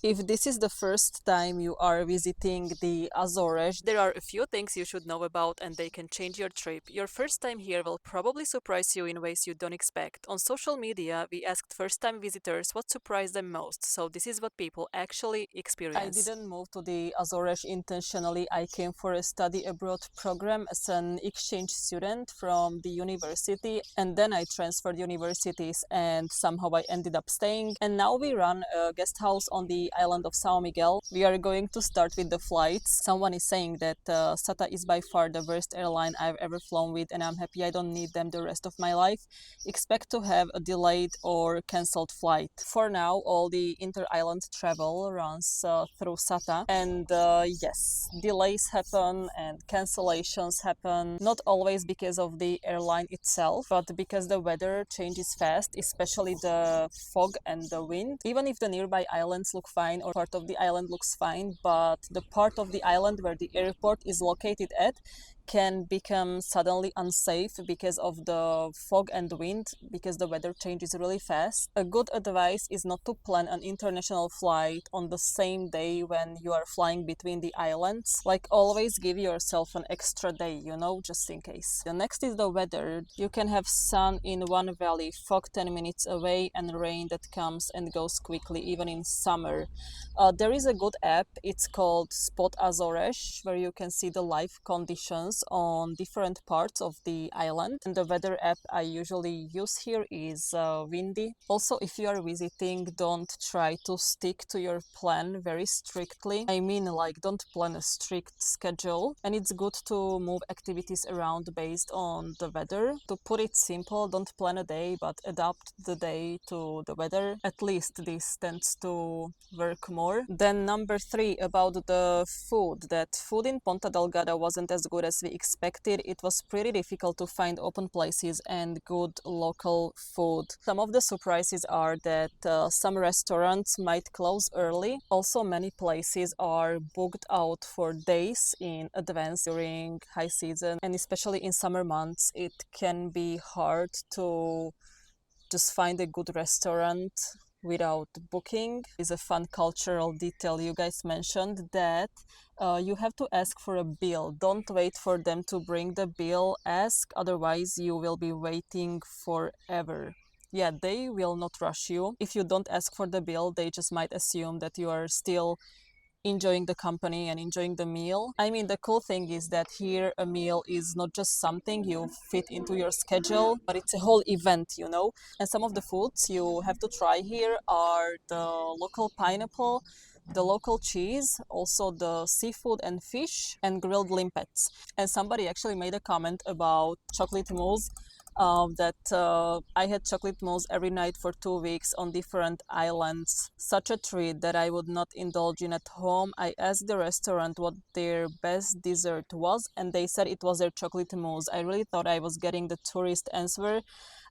If this is the first time you are visiting the Azores, there are a few things you should know about and they can change your trip. Your first time here will probably surprise you in ways you don't expect. On social media, we asked first time visitors what surprised them most, so this is what people actually experience. I didn't move to the Azores intentionally. I came for a study abroad program as an exchange student from the university, and then I transferred universities and somehow I ended up staying. And now we run a guest house on the island of São Miguel. We are going to start with the flights. Someone is saying that SATA is by far the worst airline I've ever flown with, and I'm happy I don't need them the rest of my life. Expect to have a delayed or cancelled flight. For now, all the inter-island travel runs through SATA, and yes, delays happen and cancellations happen, not always because of the airline itself, but because the weather changes fast, especially the fog and the wind. Even if the nearby islands look fine or part of the island looks fine, but the part of the island where the airport is located at can become suddenly unsafe because of the fog and wind, because the weather changes really fast. A good advice is not to plan an international flight on the same day when you are flying between the islands. Like, always give yourself an extra day, just in case. The next is the weather. You can have sun in one valley, fog 10 minutes away, and rain that comes and goes quickly, even in summer. There is a good app, it's called Spot Azores, where you can see the live conditions on different parts of the island. And the weather app I usually use here is Windy. Also, if you are visiting, don't try to stick to your plan very strictly. I mean, like, don't plan a strict schedule. And it's good to move activities around based on the weather. To put it simple, don't plan a day, but adapt the day to the weather. At least this tends to work more. Then number 3, about the food. That food in Ponta Delgada wasn't as good as we expected. It was pretty difficult to find open places and good local food. Some of the surprises are that some restaurants might close early. Also, many places are booked out for days in advance during high season, and especially in summer months it can be hard to just find a good restaurant without booking. Is a fun cultural detail you guys mentioned, that you have to ask for a bill. Don't wait for them to bring the bill. Ask, otherwise you will be waiting forever. Yeah, they will not rush you. If you don't ask for the bill, they just might assume that you are still enjoying the company and enjoying the meal. I mean, the cool thing is that here a meal is not just something you fit into your schedule, but it's a whole event. And some of the foods you have to try here are the local pineapple, the local cheese, also the seafood and fish, and grilled limpets. And somebody actually made a comment about chocolate mousse, that I had chocolate mousse every night for 2 weeks on different islands. Such a treat that I would not indulge in at home. I asked the restaurant what their best dessert was, and they said it was their chocolate mousse. I really thought I was getting the tourist answer.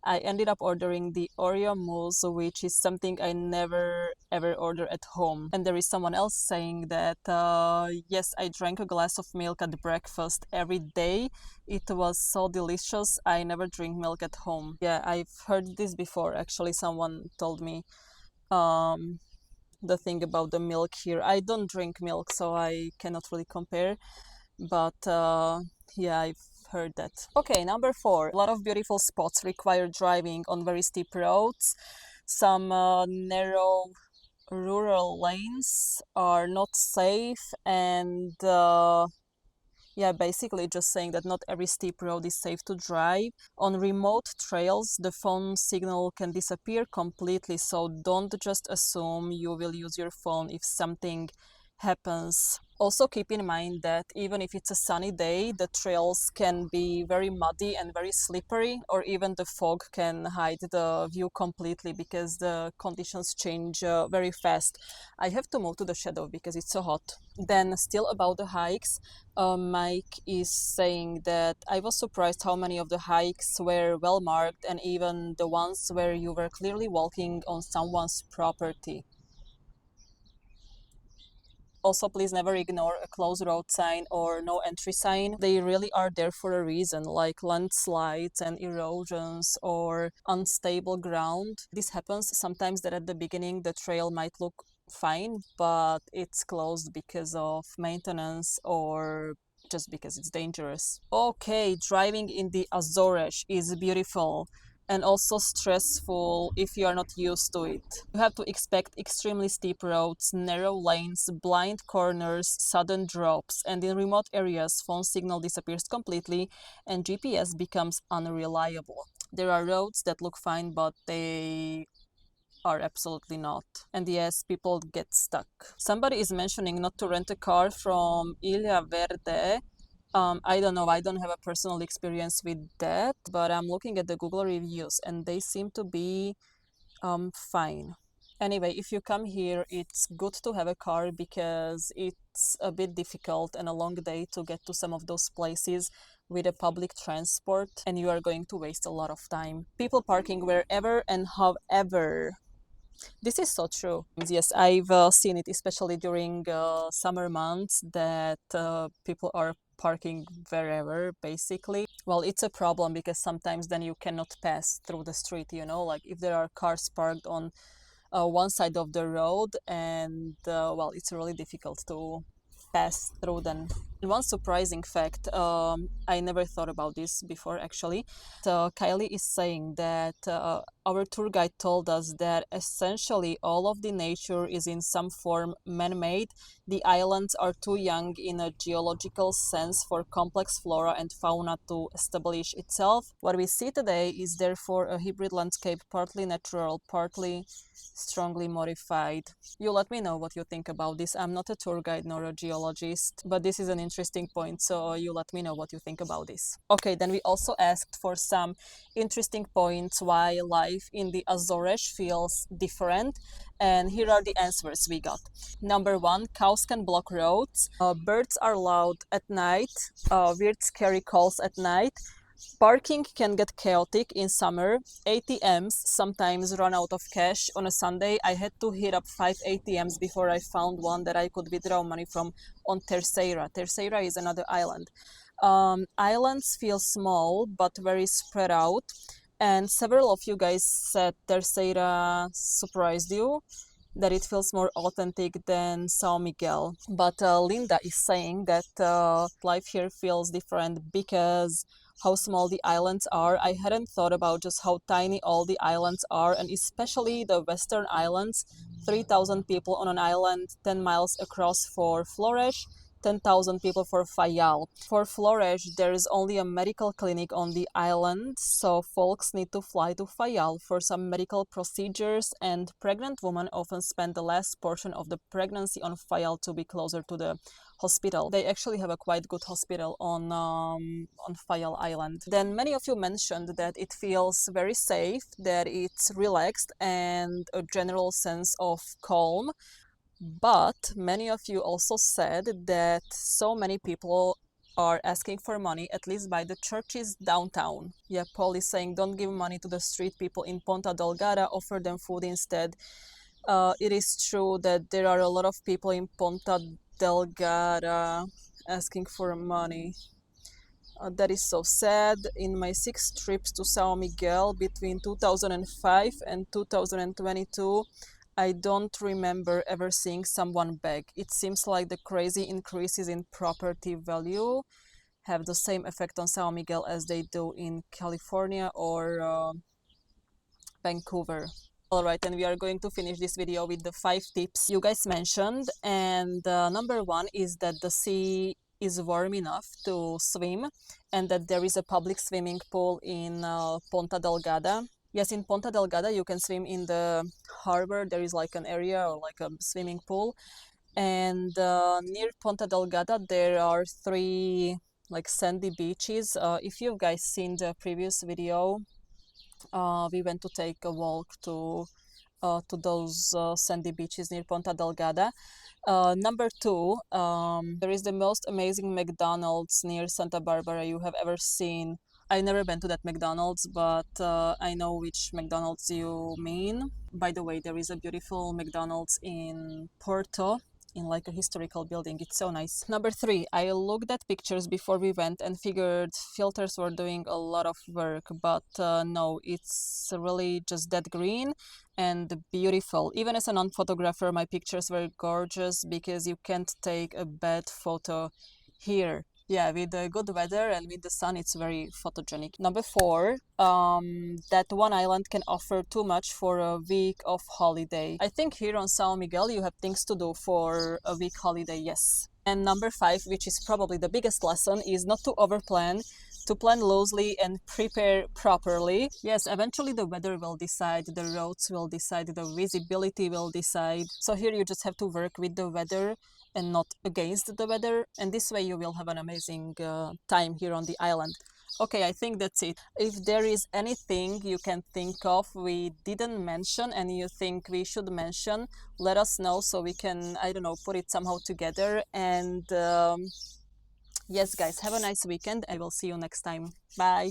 I ended up ordering the Oreo mousse, which is something I never ever order at home. And there is someone else saying that, yes, I drank a glass of milk at breakfast every day. It was so delicious. I never drink milk at home. Yeah, I've heard this before. Actually, someone told me um, the thing about the milk here. I don't drink milk, so I cannot really compare. But yeah, I've heard that. Okay, number 4. A lot of beautiful spots require driving on very steep roads. Some narrow rural lanes are not safe, and yeah, basically just saying that not every steep road is safe to drive. On remote trails, the phone signal can disappear completely, so don't just assume you will use your phone if something happens. Also, keep in mind that even if it's a sunny day, the trails can be very muddy and very slippery, or even the fog can hide the view completely because the conditions change very fast. I have to move to the shadow because it's so hot. Then, still about the hikes, Mike is saying that I was surprised how many of the hikes were well marked, and even the ones where you were clearly walking on someone's property. Also, please never ignore a closed road sign or no entry sign. They really are there for a reason, like landslides and erosions or unstable ground. This happens sometimes that at the beginning the trail might look fine, but it's closed because of maintenance or just because it's dangerous. Okay, driving in the Azores is beautiful and also stressful if you are not used to it. You have to expect extremely steep roads, narrow lanes, blind corners, sudden drops, and in remote areas, phone signal disappears completely and GPS becomes unreliable. There are roads that look fine, but they are absolutely not. And yes, people get stuck. Somebody is mentioning not to rent a car from Ilha Verde. I don't know, I don't have a personal experience with that, but I'm looking at the Google reviews and they seem to be fine. Anyway, if you come here, it's good to have a car because it's a bit difficult and a long day to get to some of those places with a public transport, and you are going to waste a lot of time. People parking wherever and however. This is so true. Yes, I've seen it, especially during summer months, that people are parking wherever, basically. Well, it's a problem because sometimes then you cannot pass through the street, you know, like if there are cars parked on one side of the road, and well, it's really difficult to pass through them. One surprising fact, I never thought about this before actually. Kylie is saying that our tour guide told us that essentially all of the nature is in some form man-made. The islands are too young in a geological sense for complex flora and fauna to establish itself. What we see today is therefore a hybrid landscape, partly natural, partly strongly modified. You let me know what you think about this. I'm not a tour guide nor a geologist, but this is an interesting point, so you let me know what you think about this. Okay, then we also asked for some interesting points why life in the Azores feels different, and here are the answers we got. Number one, cows can block roads, birds are loud at night, weird scary calls at night. Parking can get chaotic in summer. ATMs sometimes run out of cash. On a Sunday, I had to hit up 5 ATMs before I found one that I could withdraw money from on Terceira. Terceira is another island. Islands feel small but very spread out. And several of you guys said Terceira surprised you, that it feels more authentic than São Miguel. But Linda is saying that life here feels different because how small the islands are. I hadn't thought about just how tiny all the islands are, and especially the western islands. 3,000 people on an island 10 miles across for Flores, 10,000 people for Fayal. For Flores, there is only a medical clinic on the island, so folks need to fly to Fayal for some medical procedures, and pregnant women often spend the last portion of the pregnancy on Fayal to be closer to the hospital. They actually have a quite good hospital on Fayal Island. Then many of you mentioned that it feels very safe, that it's relaxed, and a general sense of calm. But many of you also said that so many people are asking for money, at least by the churches downtown. Yeah, Paul is saying don't give money to the street people in Ponta Delgada, offer them food instead. It is true that there are a lot of people in Ponta Delgada asking for money. That is so sad. In my 6 trips to São Miguel between 2005 and 2022, I don't remember ever seeing someone beg. It seems like the crazy increases in property value have the same effect on São Miguel as they do in California or Vancouver. Alright, and we are going to finish this video with the 5 tips you guys mentioned. And number one is that the sea is warm enough to swim and that there is a public swimming pool in Ponta Delgada. Yes, in Ponta Delgada you can swim in the harbor. There is like an area or like a swimming pool. And near Ponta Delgada there are 3 like sandy beaches. If you guys seen the previous video, we went to take a walk to those sandy beaches near Ponta Delgada. Number 2, there is the most amazing McDonald's near Santa Barbara you have ever seen. I never been to that McDonald's, but I know which McDonald's you mean. By the way, there is a beautiful McDonald's in Porto. in like a historical building. It's so nice. Number three, I looked at pictures before we went and figured filters were doing a lot of work, but no, it's really just that green and beautiful. Even as a non-photographer, my pictures were gorgeous because you can't take a bad photo here. Yeah, with the good weather and with the sun, it's very photogenic. Number four, that one island can offer too much for a week of holiday. I think here on São Miguel, you have things to do for a week holiday, yes. And number five, which is probably the biggest lesson, is not to overplan, to plan loosely and prepare properly. Yes, eventually the weather will decide, the roads will decide, the visibility will decide. So here you just have to work with the weather and not against the weather, and this way you will have an amazing time here on the island. Okay, I think that's it. If there is anything you can think of we didn't mention and you think we should mention, let us know so we can, I don't know, put it somehow together. And yes, guys, have a nice weekend. I will see you next time. Bye.